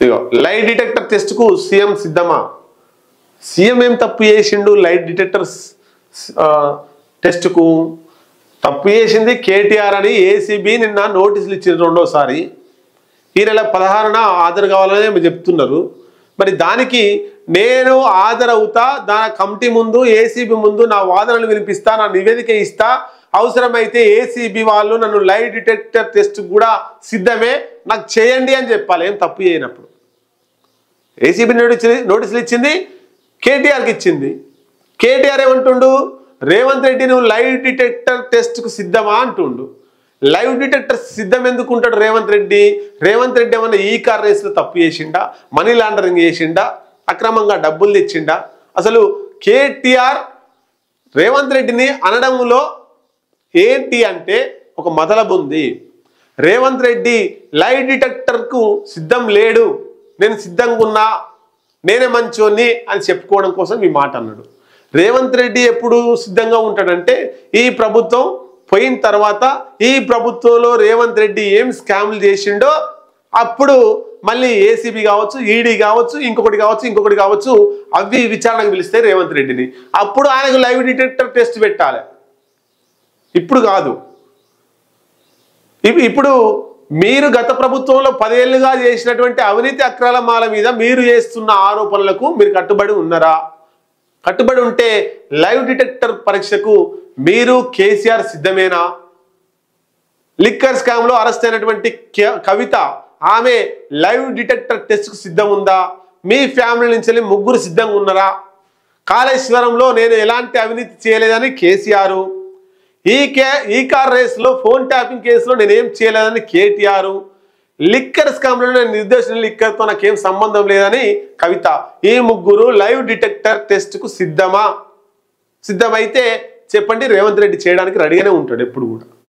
ఇగో light detector టెస్ట్కు CM సిద్ధమా? CM ఏం తప్పు చేసిండు? లైట్ డిటెక్టర్ టెస్ట్కు తప్పు చేసింది కేటీఆర్ అని ఏసీబీ నిన్న నోటీసులు ఇచ్చింది రెండోసారి. ఈ నెల 16న హాజరు కావాలని చెప్తున్నారు. మరి దానికి నేను హాజరవుతా, దాని కమిటీ ముందు ఏసీబీ ముందు నా వాదనలు వినిపిస్తా, నా నివేదిక ఇస్తా, అవసరమైతే ఏసీబీ వాళ్ళు నన్ను లైట్ డిటెక్టర్ టెస్ట్ కూడా సిద్ధమే, నాకు చేయండి అని చెప్పాలి. ఏం తప్పు చేయనప్పుడు ఏసీబీ నోటీసులు ఇచ్చింది, కేటీఆర్కి ఇచ్చింది. కేటీఆర్ ఏమంటుండు? రేవంత్ రెడ్డి నువ్వు లైట్ డిటెక్టర్ టెస్ట్కు సిద్ధమా అంటుండు. లైవ్ డిటెక్టర్ సిద్ధం ఎందుకు ఉంటాడు రేవంత్ రెడ్డి? రేవంత్ రెడ్డి ఏమన్నా ఈ కార్ రేసులో తప్పు చేసిండా? మనీ లాండరింగ్ చేసిండా? అక్రమంగా డబ్బులు తెచ్చిండా? అసలు కేటీఆర్ రేవంత్ రెడ్డిని అనడంలో ఏంటి అంటే ఒక మతలబు ఉంది. రేవంత్ రెడ్డి లైవ్ డిటెక్టర్కు సిద్ధం లేడు, నేను సిద్ధంగా ఉన్నా, నేనే మంచోన్ని అని చెప్పుకోవడం కోసం ఈ మాట అన్నాడు. రేవంత్ రెడ్డి ఎప్పుడు సిద్ధంగా ఉంటాడంటే ఈ ప్రభుత్వం పోయిన తర్వాత, ఈ ప్రభుత్వంలో రేవంత్ రెడ్డి ఏం స్కామ్లు చేసిండో అప్పుడు మళ్ళీ ఏసీబీ కావచ్చు, ఈడీ కావచ్చు, ఇంకొకటి కావచ్చు, అవి విచారణకు పిలిస్తే రేవంత్ రెడ్డిని, అప్పుడు ఆయనకు లైవ్ డిటెక్టర్ టెస్ట్ పెట్టాలి. ఇప్పుడు కాదు. ఇప్పుడు మీరు గత ప్రభుత్వంలో 10 ఏళ్లుగా చేసినటువంటి అవినీతి అక్రమాల మీద మీరు చేస్తున్న ఆరోపణలకు మీరు కట్టుబడి ఉన్నారా? కట్టుబడి ఉంటే లైవ్ డిటెక్టర్ పరీక్షకు మీరు కేసీఆర్ సిద్ధమేనా? లిక్కర్ స్కామ్ లో అరెస్ట్ అయినటువంటి కవిత, ఆమె లైవ్ డిటెక్టర్ టెస్ట్ కు సిద్ధం ఉందా? మీ ఫ్యామిలీ నుంచి 3 సిద్ధంగా ఉన్నారా? కాళేశ్వరంలో నేను ఎలాంటి అవినీతి చేయలేదని కేసీఆర్, ఈ కార్ రేసులో ఫోన్ ట్యాపింగ్ కేసులో నేనేం చేయలేదని కేటీఆర్, లిక్కర్ స్కామ్ లో నేను నిర్దేశించిన లిక్కర్తో నాకేం సంబంధం లేదని కవిత. ఈ 3 లైవ్ డిటెక్టర్ టెస్ట్ కు సిద్ధమా? సిద్ధమైతే చెప్పండి, రేవంత్ రెడ్డి చేయడానికి రెడీగానే ఉంటాడు ఎప్పుడు కూడా.